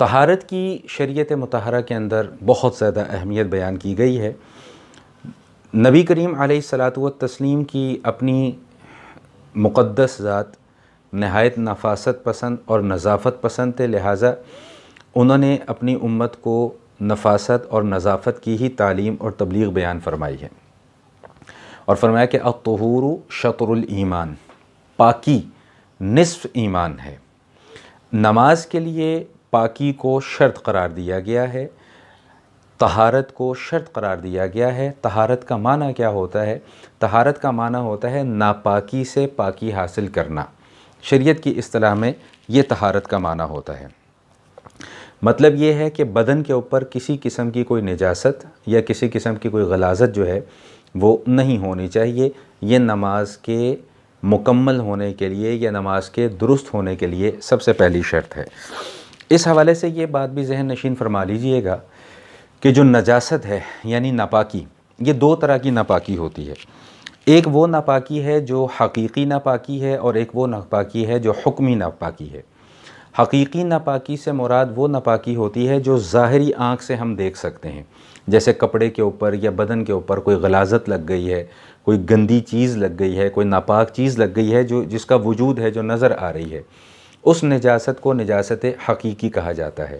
طہارت کی شریعت مطہرہ کے اندر بہت زیادہ اہمیت بیان کی گئی ہے۔ نبی کریم علیہ الصلاۃ والتسلیم کی اپنی مقدس ذات نہایت نفاست پسند اور نظافت پسند تھے، لہٰذا انہوں نے اپنی امت کو نفاست اور نظافت کی ہی تعلیم اور تبلیغ بیان فرمائی ہے، اور فرمایا کہ الطہور شطر الایمان، پاکی نصف ایمان ہے۔ نماز کے لیے پاکی کو شرط قرار دیا گیا ہے، طہارت کو شرط قرار دیا گیا ہے۔ طہارت کا معنی کیا ہوتا ہے؟ طہارت کا معنی ہوتا ہے ناپاکی سے پاکی حاصل کرنا۔ شریعت کی اصطلاح میں یہ طہارت کا معنی ہوتا ہے۔ مطلب یہ ہے کہ بدن کے اوپر کسی قسم کی کوئی نجاست یا کسی قسم کی کوئی غلاظت جو ہے وہ نہیں ہونی چاہیے۔ یہ نماز کے مکمل ہونے کے لیے یا نماز کے درست ہونے کے لیے سب سے پہلی شرط ہے۔ اس حوالے سے یہ بات بھی ذہن نشین فرما لیجئے گا کہ جو نجاست ہے یعنی ناپاکی، یہ دو طرح کی ناپاکی ہوتی ہے۔ ایک وہ ناپاکی ہے جو حقیقی ناپاکی ہے، اور ایک وہ ناپاکی ہے جو حکمی ناپاکی ہے۔ حقیقی ناپاکی سے مراد وہ ناپاکی ہوتی ہے جو ظاہری آنکھ سے ہم دیکھ سکتے ہیں، جیسے کپڑے کے اوپر یا بدن کے اوپر کوئی غلاظت لگ گئی ہے، کوئی گندی چیز لگ گئی ہے، کوئی ناپاک چیز لگ گئی ہے جس کا وجود ہے، جو نظر آ رہی ہے، اس نجاست کو نجاست حقیقی کہا جاتا ہے۔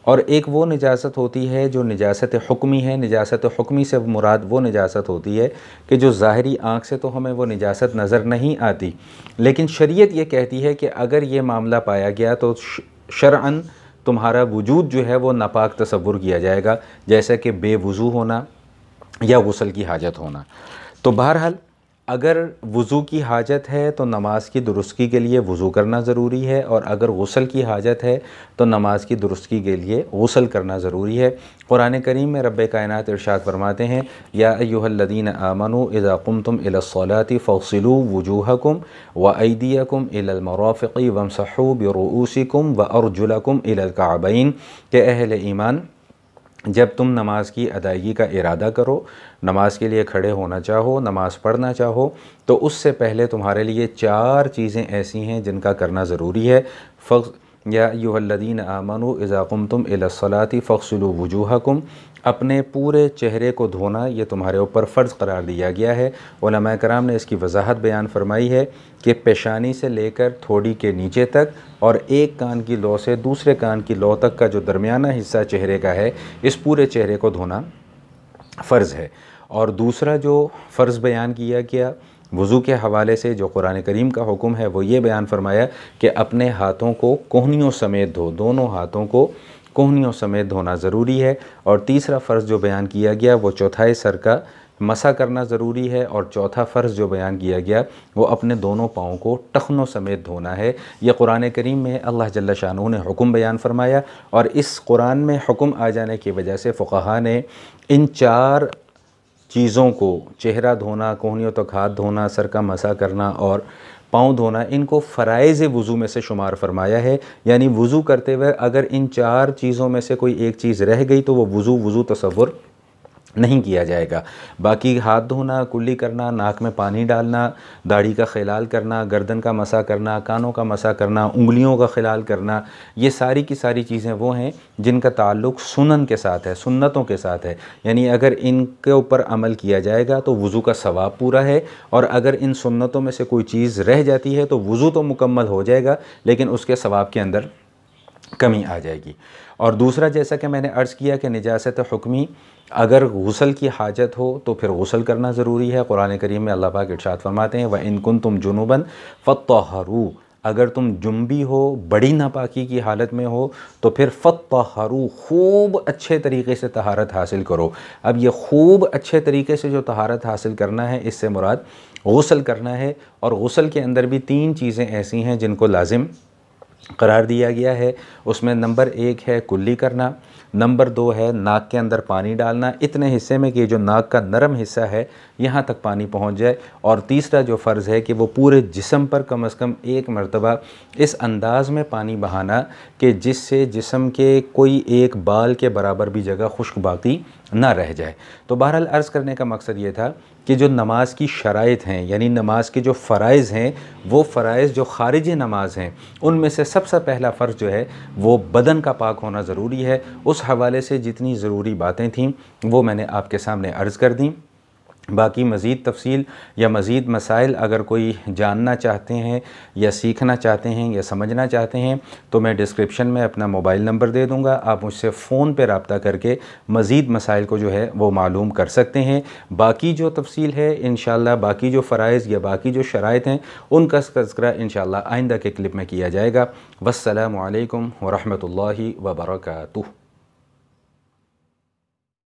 اور ایک وہ نجاست ہوتی ہے جو نجاست حکمی ہے۔ نجاست حکمی سے مراد وہ نجاست ہوتی ہے کہ جو ظاہری آنکھ سے تو ہمیں وہ نجاست نظر نہیں آتی، لیکن شریعت یہ کہتی ہے کہ اگر یہ معاملہ پایا گیا تو شرعاً تمہارا وجود جو ہے وہ ناپاک تصور کیا جائے گا، جیسا کہ بے وضو ہونا یا غسل کی حاجت ہونا۔ تو بہرحال اگر وضو کی حاجت ہے تو نماز کی درستگی کے لیے وضو کرنا ضروری ہے، اور اگر غسل کی حاجت ہے تو نماز کی درستگی کے لیے غسل کرنا ضروری ہے۔ قرآن کریم میں رب کائنات ارشاد فرماتے ہیں، یا ایھا الذین آمنوا اذا قمتم الی الصلاۃ فاغسلوا وجوہکم وایدیکم الی المرافق وامسحوا برؤوسکم وارجلکم الی الکعبین، کہ اہل ایمان جب تم نماز کی ادائیگی کا ارادہ کرو، نماز کے لیے کھڑے ہونا چاہو، نماز پڑھنا چاہو، تو اس سے پہلے تمہارے لیے 4 چیزیں ایسی ہیں جن کا کرنا ضروری ہے۔ یا ایھا الذین آمنوا اذا قمتم الی الصلاۃ فاغسلوا وجوہکم، اپنے پورے چہرے کو دھونا یہ تمہارے اوپر فرض قرار دیا گیا ہے۔ علماء کرام نے اس کی وضاحت بیان فرمائی ہے کہ پیشانی سے لے کر تھوڑی کے نیچے تک، اور ایک کان کی لو سے دوسرے کان کی لو تک کا جو درمیانہ حصہ چہرے کا ہے، اس پورے چہرے کو دھونا فرض ہے۔ اور دوسرا جو فرض بیان کیا گیا وضو کے حوالے سے، جو قرآن کریم کا حکم ہے، وہ یہ بیان فرمایا کہ اپنے ہاتھوں کو کہنیوں سمیت دھو، دونوں ہاتھوں کو کہنیوں سمیت دھونا ضروری ہے۔ اور تیسرا فرض جو بیان کیا گیا وہ چوتھائی سر کا مسح کرنا ضروری ہے، اور چوتھا فرض جو بیان کیا گیا وہ اپنے دونوں پاؤں کو ٹخنوں سمیت دھونا ہے۔ یہ قرآن کریم میں اللہ جل شانہ نے حکم بیان فرمایا، اور اس قرآن میں حکم آ جانے کی وجہ سے فقہا نے ان 4 چیزوں کو، چہرہ دھونا، کہنیوں تک ہاتھ دھونا، سر کا مسح کرنا اور پاؤں دھونا، ان کو فرائض وضو میں سے شمار فرمایا ہے۔ یعنی وضو کرتے ہوئے اگر ان 4 چیزوں میں سے کوئی ایک چیز رہ گئی تو وہ وضو تصور نہیں کیا جائے گا۔ باقی ہاتھ دھونا، کلی کرنا، ناک میں پانی ڈالنا، داڑھی کا خلال کرنا، گردن کا مسح کرنا، کانوں کا مسح کرنا، انگلیوں کا خلال کرنا، یہ ساری کی ساری چیزیں وہ ہیں جن کا تعلق سنن کے ساتھ ہے، سنتوں کے ساتھ ہے۔ یعنی اگر ان کے اوپر عمل کیا جائے گا تو وضو کا ثواب پورا ہے، اور اگر ان سنتوں میں سے کوئی چیز رہ جاتی ہے تو وضو تو مکمل ہو جائے گا لیکن اس کے ثواب کے اندر کمی آ جائے گی۔ اور دوسرا، جیسا کہ میں نے عرض کیا کہ نجاست حکمی، اگر غسل کی حاجت ہو تو پھر غسل کرنا ضروری ہے۔ قرآن کریم میں اللہ پاک ارشاد فرماتے ہیں، وَإِن كُنتُمْ جُنُبًا فَطَّهَّرُوا، اگر تم جنبی ہو، بڑی ناپاکی کی حالت میں ہو تو پھر فَطَّهَّرُوا، خوب اچھے طریقے سے طہارت حاصل کرو۔ اب یہ خوب اچھے طریقے سے جو طہارت حاصل کرنا ہے، اس سے مراد غسل کرنا ہے، اور غسل کے اندر بھی 3 چیزیں ایسی ہیں جن کو لازم قرار دیا گیا ہے۔ اس میں نمبر 1 ہے کلی کرنا، نمبر 2 ہے ناک کے اندر پانی ڈالنا اتنے حصے میں کہ جو ناک کا نرم حصہ ہے یہاں تک پانی پہنچ جائے، اور تیسرا جو فرض ہے کہ وہ پورے جسم پر کم از کم 1 مرتبہ اس انداز میں پانی بہانا کہ جس سے جسم کے کوئی ایک بال کے برابر بھی جگہ خشک باقی نہ رہ جائے۔ تو بہرحال عرض کرنے کا مقصد یہ تھا کہ جو نماز کی شرائط ہیں، یعنی نماز کے جو فرائض ہیں، وہ فرائض جو خارج نماز ہیں، ان میں سے سب سے پہلا فرض جو ہے وہ بدن کا پاک ہونا ضروری ہے۔ اس حوالے سے جتنی ضروری باتیں تھیں وہ میں نے آپ کے سامنے عرض کر دیں۔ باقی مزید تفصیل یا مزید مسائل اگر کوئی جاننا چاہتے ہیں یا سیکھنا چاہتے ہیں یا سمجھنا چاہتے ہیں تو میں ڈسکرپشن میں اپنا موبائل نمبر دے دوں گا، آپ مجھ سے فون پہ رابطہ کر کے مزید مسائل کو جو ہے وہ معلوم کر سکتے ہیں۔ باقی جو تفصیل ہے انشاءاللہ، باقی جو فرائض یا باقی جو شرائط ہیں ان کا تذکرہ انشاءاللہ آئندہ کے کلپ میں کیا جائے گا۔ والسلام علیکم ورحمۃ اللہ وبرکاتہ۔